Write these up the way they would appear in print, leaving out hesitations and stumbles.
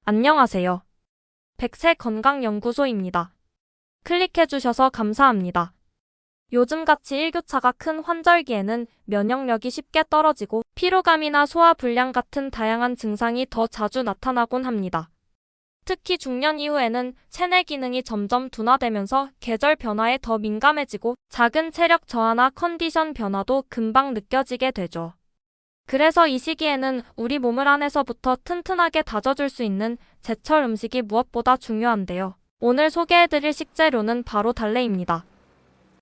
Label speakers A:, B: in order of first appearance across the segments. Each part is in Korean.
A: 안녕하세요. 백세 건강연구소입니다. 클릭해주셔서 감사합니다. 요즘같이 일교차가 큰 환절기에는 면역력이 쉽게 떨어지고 피로감이나 소화불량 같은 다양한 증상이 더 자주 나타나곤 합니다. 특히 중년 이후에는 체내 기능이 점점 둔화되면서 계절 변화에 더 민감해지고 작은 체력 저하나 컨디션 변화도 금방 느껴지게 되죠. 그래서 이 시기에는 우리 몸을 안에서부터 튼튼하게 다져줄 수 있는 제철 음식이 무엇보다 중요한데요. 오늘 소개해드릴 식재료는 바로 달래입니다.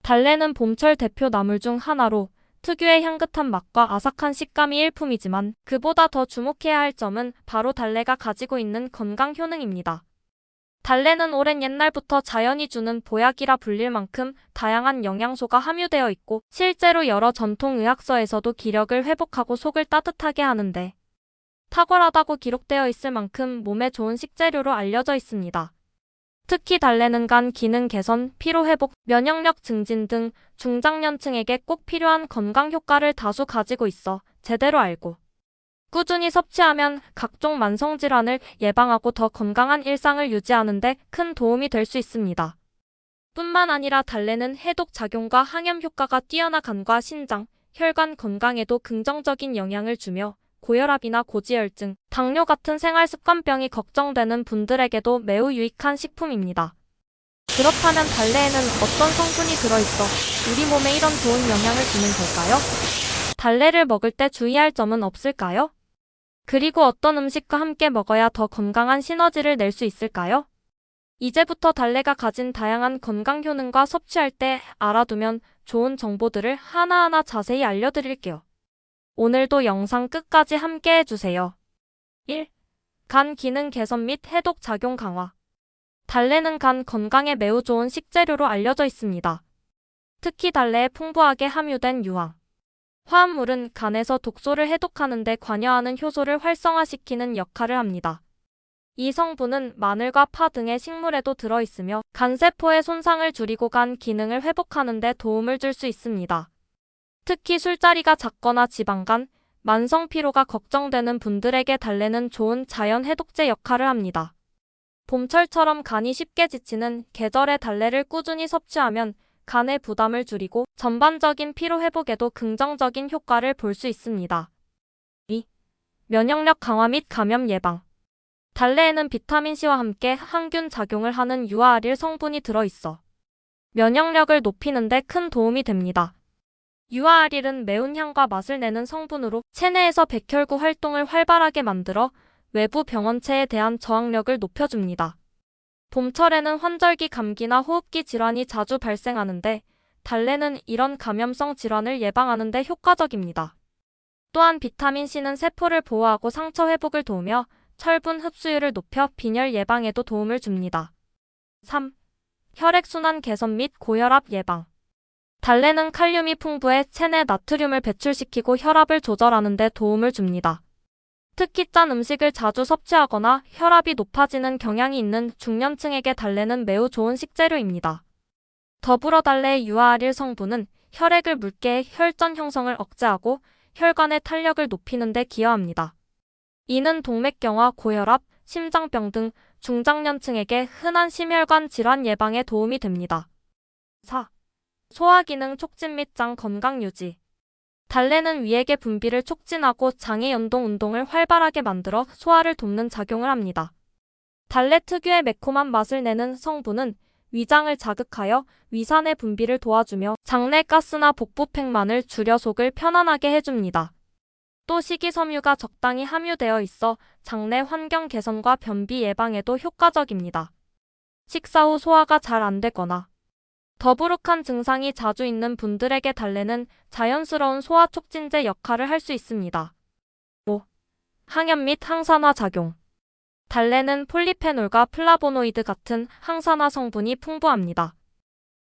A: 달래는 봄철 대표 나물 중 하나로 특유의 향긋한 맛과 아삭한 식감이 일품이지만 그보다 더 주목해야 할 점은 바로 달래가 가지고 있는 건강 효능입니다. 달래는 오랜 옛날부터 자연이 주는 보약이라 불릴 만큼 다양한 영양소가 함유되어 있고 실제로 여러 전통 의학서에서도 기력을 회복하고 속을 따뜻하게 하는데 탁월하다고 기록되어 있을 만큼 몸에 좋은 식재료로 알려져 있습니다. 특히 달래는 간 기능 개선, 피로 회복, 면역력 증진 등 중장년층에게 꼭 필요한 건강 효과를 다수 가지고 있어 제대로 알고 꾸준히 섭취하면 각종 만성질환을 예방하고 더 건강한 일상을 유지하는 데 큰 도움이 될 수 있습니다. 뿐만 아니라 달래는 해독 작용과 항염 효과가 뛰어나 간과 신장, 혈관 건강에도 긍정적인 영향을 주며 고혈압이나 고지혈증, 당뇨 같은 생활습관병이 걱정되는 분들에게도 매우 유익한 식품입니다. 그렇다면 달래에는 어떤 성분이 들어있어 우리 몸에 이런 좋은 영향을 주는 걸까요? 달래를 먹을 때 주의할 점은 없을까요? 그리고 어떤 음식과 함께 먹어야 더 건강한 시너지를 낼 수 있을까요? 이제부터 달래가 가진 다양한 건강 효능과 섭취할 때 알아두면 좋은 정보들을 하나하나 자세히 알려드릴게요. 오늘도 영상 끝까지 함께 해주세요. 1. 간 기능 개선 및 해독 작용 강화. 달래는 간 건강에 매우 좋은 식재료로 알려져 있습니다. 특히 달래에 풍부하게 함유된 유황, 화합물은 간에서 독소를 해독하는 데 관여하는 효소를 활성화시키는 역할을 합니다. 이 성분은 마늘과 파 등의 식물에도 들어있으며 간세포의 손상을 줄이고 간 기능을 회복하는 데 도움을 줄 수 있습니다. 특히 술자리가 잦거나 지방간, 만성 피로가 걱정되는 분들에게 달래는 좋은 자연 해독제 역할을 합니다. 봄철처럼 간이 쉽게 지치는 계절에 달래를 꾸준히 섭취하면 간의 부담을 줄이고 전반적인 피로 회복에도 긍정적인 효과를 볼 수 있습니다. 2. 면역력 강화 및 감염 예방. 달래에는 비타민C와 함께 항균 작용을 하는 유아알릴 성분이 들어있어 면역력을 높이는 데 큰 도움이 됩니다. 유아알릴은 매운 향과 맛을 내는 성분으로 체내에서 백혈구 활동을 활발하게 만들어 외부 병원체에 대한 저항력을 높여줍니다. 봄철에는 환절기 감기나 호흡기 질환이 자주 발생하는데 달래는 이런 감염성 질환을 예방하는 데 효과적입니다. 또한 비타민C는 세포를 보호하고 상처 회복을 도우며 철분 흡수율을 높여 빈혈 예방에도 도움을 줍니다. 3. 혈액순환 개선 및 고혈압 예방. 달래는 칼륨이 풍부해 체내 나트륨을 배출시키고 혈압을 조절하는 데 도움을 줍니다. 특히 짠 음식을 자주 섭취하거나 혈압이 높아지는 경향이 있는 중년층에게 달래는 매우 좋은 식재료입니다. 더불어 달래의 유아알릴 성분은 혈액을 묽게 해 혈전 형성을 억제하고 혈관의 탄력을 높이는 데 기여합니다. 이는 동맥경화, 고혈압, 심장병 등 중장년층에게 흔한 심혈관 질환 예방에 도움이 됩니다. 4. 소화기능 촉진 및 장 건강 유지. 달래는 위액의 분비를 촉진하고 장의 연동 운동을 활발하게 만들어 소화를 돕는 작용을 합니다. 달래 특유의 매콤한 맛을 내는 성분은 위장을 자극하여 위산의 분비를 도와주며 장내 가스나 복부팽만을 줄여 속을 편안하게 해줍니다. 또 식이섬유가 적당히 함유되어 있어 장내 환경 개선과 변비 예방에도 효과적입니다. 식사 후 소화가 잘 안 되거나 더부룩한 증상이 자주 있는 분들에게 달래는 자연스러운 소화 촉진제 역할을 할 수 있습니다. 5. 항염 및 항산화 작용. 달래는 폴리페놀과 플라보노이드 같은 항산화 성분이 풍부합니다.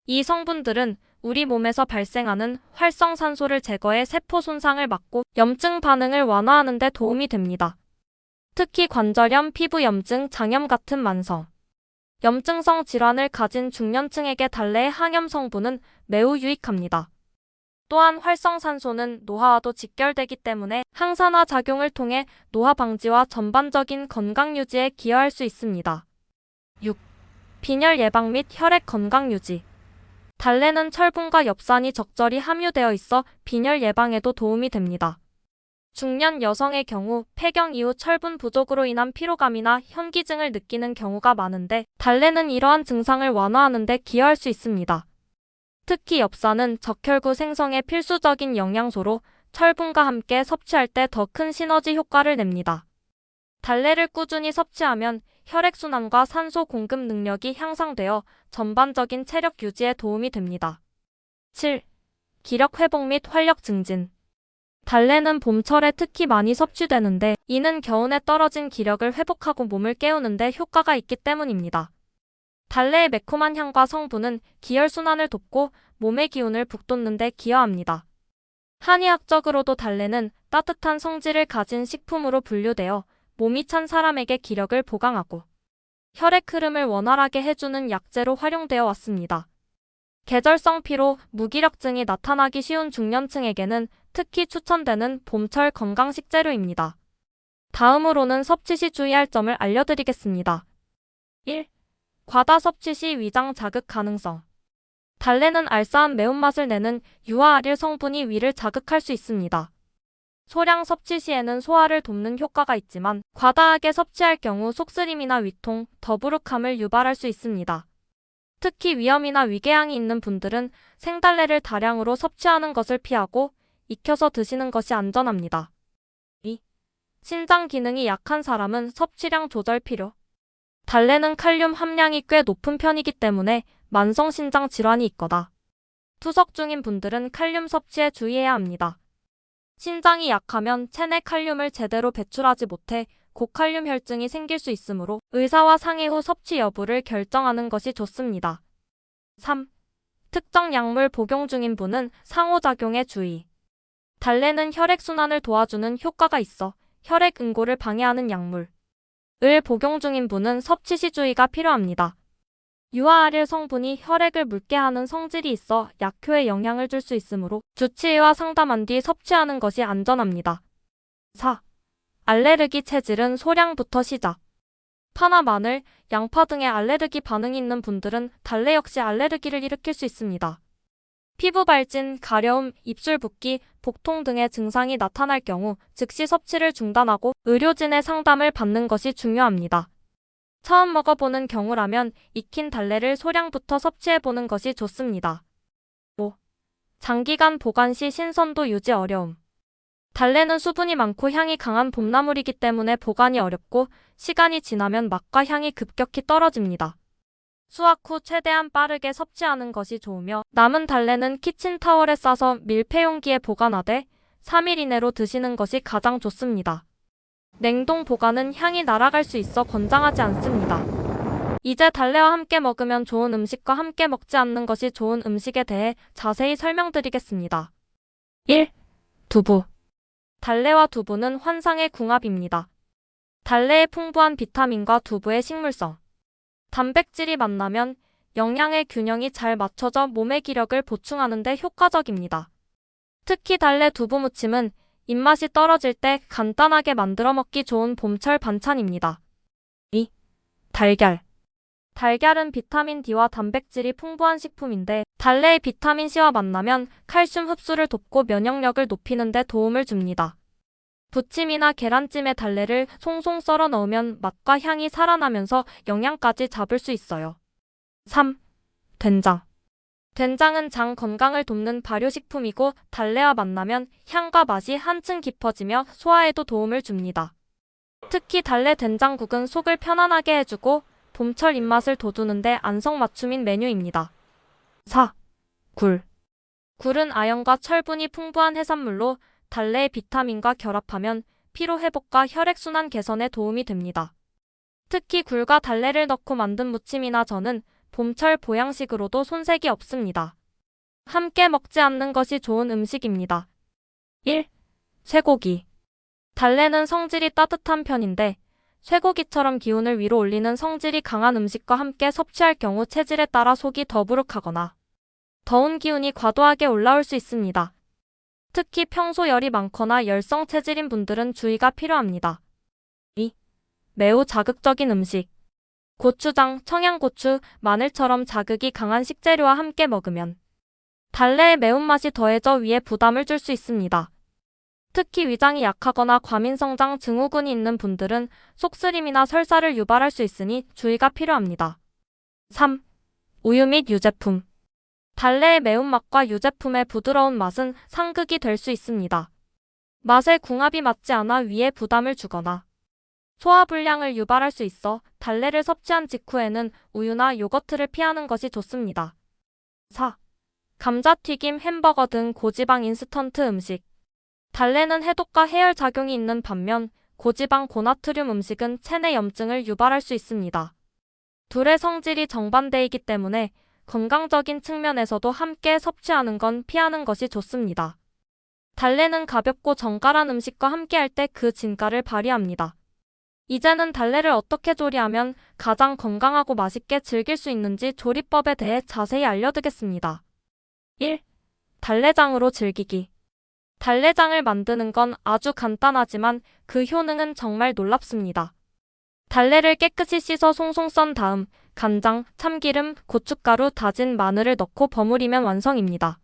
A: 이 성분들은 우리 몸에서 발생하는 활성산소를 제거해 세포 손상을 막고 염증 반응을 완화하는 데 도움이 됩니다. 특히 관절염, 피부염증, 장염 같은 만성 염증성 질환을 가진 중년층에게 달래의 항염 성분은 매우 유익합니다. 또한 활성산소는 노화와도 직결되기 때문에 항산화 작용을 통해 노화 방지와 전반적인 건강 유지에 기여할 수 있습니다. 6. 빈혈 예방 및 혈액 건강 유지. 달래는 철분과 엽산이 적절히 함유되어 있어 빈혈 예방에도 도움이 됩니다. 중년 여성의 경우 폐경 이후 철분 부족으로 인한 피로감이나 현기증을 느끼는 경우가 많은데 달래는 이러한 증상을 완화하는 데 기여할 수 있습니다. 특히 엽산은 적혈구 생성에 필수적인 영양소로 철분과 함께 섭취할 때 더 큰 시너지 효과를 냅니다. 달래를 꾸준히 섭취하면 혈액순환과 산소 공급 능력이 향상되어 전반적인 체력 유지에 도움이 됩니다. 7. 기력 회복 및 활력 증진. 달래는 봄철에 특히 많이 섭취되는데 이는 겨울에 떨어진 기력을 회복하고 몸을 깨우는데 효과가 있기 때문입니다. 달래의 매콤한 향과 성분은 기혈순환을 돕고 몸의 기운을 북돋는 데 기여합니다. 한의학적으로도 달래는 따뜻한 성질을 가진 식품으로 분류되어 몸이 찬 사람에게 기력을 보강하고 혈액 흐름을 원활하게 해주는 약재로 활용되어 왔습니다. 계절성 피로, 무기력증이 나타나기 쉬운 중년층에게는 특히 추천되는 봄철 건강 식재료입니다. 다음으로는 섭취 시 주의할 점을 알려드리겠습니다. 1. 과다 섭취 시 위장 자극 가능성. 달래는 알싸한 매운맛을 내는 유아알릴 성분이 위를 자극할 수 있습니다. 소량 섭취 시에는 소화를 돕는 효과가 있지만 과다하게 섭취할 경우 속쓰림이나 위통, 더부룩함을 유발할 수 있습니다. 특히 위염이나 위궤양이 있는 분들은 생달래를 다량으로 섭취하는 것을 피하고 익혀서 드시는 것이 안전합니다. 2. 신장 기능이 약한 사람은 섭취량 조절 필요. 달래는 칼륨 함량이 꽤 높은 편이기 때문에 만성 신장 질환이 있거나 투석 중인 분들은 칼륨 섭취에 주의해야 합니다. 신장이 약하면 체내 칼륨을 제대로 배출하지 못해 고칼륨 혈증이 생길 수 있으므로 의사와 상의 후 섭취 여부를 결정하는 것이 좋습니다. 3. 특정 약물 복용 중인 분은 상호작용에 주의. 달래는 혈액순환을 도와주는 효과가 있어 혈액 응고를 방해하는 약물 을 복용 중인 분은 섭취 시 주의가 필요합니다. 유아알릴 성분이 혈액을 묽게 하는 성질이 있어 약효에 영향을 줄 수 있으므로 주치의와 상담한 뒤 섭취하는 것이 안전합니다. 4. 알레르기 체질은 소량부터 시작. 파나 마늘, 양파 등의 알레르기 반응이 있는 분들은 달래 역시 알레르기를 일으킬 수 있습니다. 피부 발진, 가려움, 입술 붓기, 복통 등의 증상이 나타날 경우 즉시 섭취를 중단하고 의료진의 상담을 받는 것이 중요합니다. 처음 먹어보는 경우라면 익힌 달래를 소량부터 섭취해보는 것이 좋습니다. 5. 장기간 보관 시 신선도 유지 어려움. 달래는 수분이 많고 향이 강한 봄나물이기 때문에 보관이 어렵고 시간이 지나면 맛과 향이 급격히 떨어집니다. 수확 후 최대한 빠르게 섭취하는 것이 좋으며 남은 달래는 키친타월에 싸서 밀폐용기에 보관하되 3일 이내로 드시는 것이 가장 좋습니다. 냉동 보관은 향이 날아갈 수 있어 권장하지 않습니다. 이제 달래와 함께 먹으면 좋은 음식과 함께 먹지 않는 것이 좋은 음식에 대해 자세히 설명드리겠습니다. 1. 두부. 달래와 두부는 환상의 궁합입니다. 달래의 풍부한 비타민과 두부의 식물성, 단백질이 만나면 영양의 균형이 잘 맞춰져 몸의 기력을 보충하는 데 효과적입니다. 특히 달래 두부 무침은 입맛이 떨어질 때 간단하게 만들어 먹기 좋은 봄철 반찬입니다. 2. 달걀. 달걀은 비타민 D와 단백질이 풍부한 식품인데 달래의 비타민 C와 만나면 칼슘 흡수를 돕고 면역력을 높이는 데 도움을 줍니다. 부침이나 계란찜에 달래를 송송 썰어 넣으면 맛과 향이 살아나면서 영양까지 잡을 수 있어요. 3. 된장. 된장은 장 건강을 돕는 발효식품이고 달래와 만나면 향과 맛이 한층 깊어지며 소화에도 도움을 줍니다. 특히 달래 된장국은 속을 편안하게 해주고 봄철 입맛을 돋우는데 안성맞춤인 메뉴입니다. 4. 굴. 굴은 아연과 철분이 풍부한 해산물로 달래의 비타민과 결합하면 피로 회복과 혈액순환 개선에 도움이 됩니다. 특히 굴과 달래를 넣고 만든 무침이나 전은 봄철 보양식으로도 손색이 없습니다. 함께 먹지 않는 것이 좋은 음식입니다. 1. 쇠고기. 달래는 성질이 따뜻한 편인데 쇠고기처럼 기운을 위로 올리는 성질이 강한 음식과 함께 섭취할 경우 체질에 따라 속이 더부룩하거나 더운 기운이 과도하게 올라올 수 있습니다. 특히 평소 열이 많거나 열성 체질인 분들은 주의가 필요합니다. 2. 매우 자극적인 음식. 고추장, 청양고추, 마늘처럼 자극이 강한 식재료와 함께 먹으면 달래의 매운맛이 더해져 위에 부담을 줄 수 있습니다. 특히 위장이 약하거나 과민성장 증후군이 있는 분들은 속쓰림이나 설사를 유발할 수 있으니 주의가 필요합니다. 3. 우유 및 유제품. 달래의 매운맛과 유제품의 부드러운 맛은 상극이 될 수 있습니다. 맛의 궁합이 맞지 않아 위에 부담을 주거나 소화불량을 유발할 수 있어 달래를 섭취한 직후에는 우유나 요거트를 피하는 것이 좋습니다. 4. 감자튀김, 햄버거 등 고지방 인스턴트 음식. 달래는 해독과 해열 작용이 있는 반면 고지방 고나트륨 음식은 체내 염증을 유발할 수 있습니다. 둘의 성질이 정반대이기 때문에 건강적인 측면에서도 함께 섭취하는 건 피하는 것이 좋습니다. 달래는 가볍고 정갈한 음식과 함께할 때 그 진가를 발휘합니다. 이제는 달래를 어떻게 조리하면 가장 건강하고 맛있게 즐길 수 있는지 조리법에 대해 자세히 알려드리겠습니다. 1. 달래장으로 즐기기. 달래장을 만드는 건 아주 간단하지만 그 효능은 정말 놀랍습니다. 달래를 깨끗이 씻어 송송 썬 다음 간장, 참기름, 고춧가루, 다진 마늘을 넣고 버무리면 완성입니다.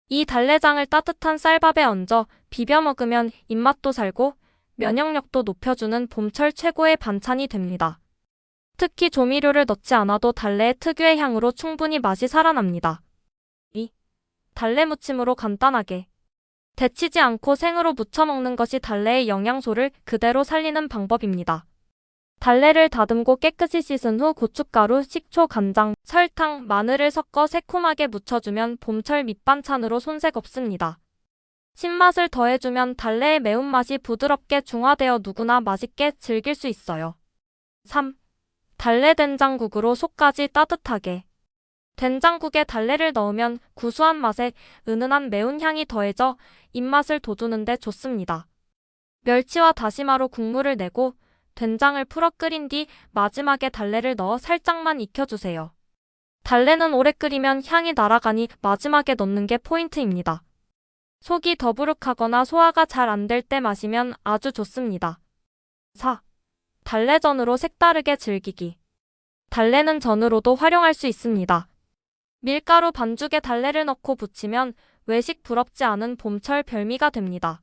A: 이 달래장을 따뜻한 쌀밥에 얹어 비벼 먹으면 입맛도 살고 면역력도 높여주는 봄철 최고의 반찬이 됩니다. 특히 조미료를 넣지 않아도 달래의 특유의 향으로 충분히 맛이 살아납니다. 2. 달래 무침으로 간단하게. 데치지 않고 생으로 무쳐 먹는 것이 달래의 영양소를 그대로 살리는 방법입니다. 달래를 다듬고 깨끗이 씻은 후 고춧가루, 식초, 간장, 설탕, 마늘을 섞어 새콤하게 무쳐주면 봄철 밑반찬으로 손색 없습니다. 신맛을 더해주면 달래의 매운맛이 부드럽게 중화되어 누구나 맛있게 즐길 수 있어요. 3. 달래 된장국으로 속까지 따뜻하게. 된장국에 달래를 넣으면 구수한 맛에 은은한 매운 향이 더해져 입맛을 돋우는데 좋습니다. 멸치와 다시마로 국물을 내고 된장을 풀어 끓인 뒤 마지막에 달래를 넣어 살짝만 익혀주세요. 달래는 오래 끓이면 향이 날아가니 마지막에 넣는 게 포인트입니다. 속이 더부룩하거나 소화가 잘 안 될 때 마시면 아주 좋습니다. 4. 달래전으로 색다르게 즐기기. 달래는 전으로도 활용할 수 있습니다. 밀가루 반죽에 달래를 넣고 부치면 외식 부럽지 않은 봄철 별미가 됩니다.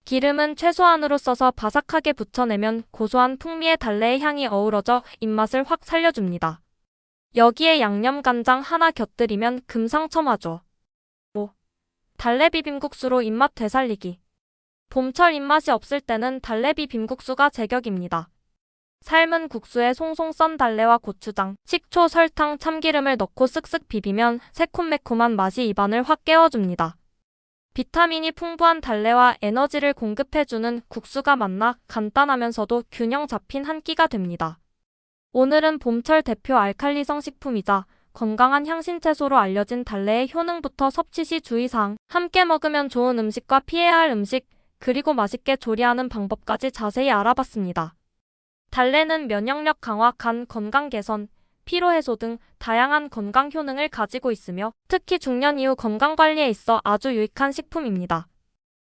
A: 기름은 최소한으로 써서 바삭하게 부쳐내면 고소한 풍미의 달래의 향이 어우러져 입맛을 확 살려줍니다. 여기에 양념 간장 하나 곁들이면 금상첨화죠. 5. 달래 비빔국수로 입맛 되살리기. 봄철 입맛이 없을 때는 달래 비빔국수가 제격입니다. 삶은 국수에 송송 썬 달래와 고추장, 식초, 설탕, 참기름을 넣고 쓱쓱 비비면 새콤매콤한 맛이 입안을 확 깨워줍니다. 비타민이 풍부한 달래와 에너지를 공급해주는 국수가 만나 간단하면서도 균형 잡힌 한 끼가 됩니다. 오늘은 봄철 대표 알칼리성 식품이자 건강한 향신채소로 알려진 달래의 효능부터 섭취 시 주의사항, 함께 먹으면 좋은 음식과 피해야 할 음식, 그리고 맛있게 조리하는 방법까지 자세히 알아봤습니다. 달래는 면역력 강화, 간 건강 개선, 피로 해소 등 다양한 건강 효능을 가지고 있으며 특히 중년 이후 건강 관리에 있어 아주 유익한 식품입니다.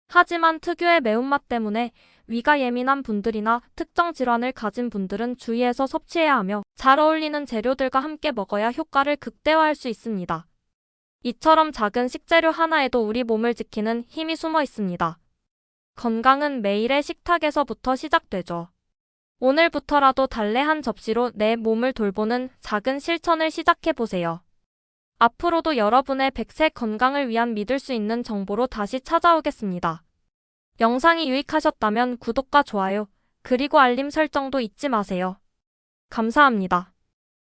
A: 하지만 특유의 매운맛 때문에 위가 예민한 분들이나 특정 질환을 가진 분들은 주의해서 섭취해야 하며 잘 어울리는 재료들과 함께 먹어야 효과를 극대화할 수 있습니다. 이처럼 작은 식재료 하나에도 우리 몸을 지키는 힘이 숨어 있습니다. 건강은 매일의 식탁에서부터 시작되죠. 오늘부터라도 달래 한 접시로 내 몸을 돌보는 작은 실천을 시작해보세요. 앞으로도 여러분의 100세 건강을 위한 믿을 수 있는 정보로 다시 찾아오겠습니다. 영상이 유익하셨다면 구독과 좋아요, 그리고 알림 설정도 잊지 마세요. 감사합니다.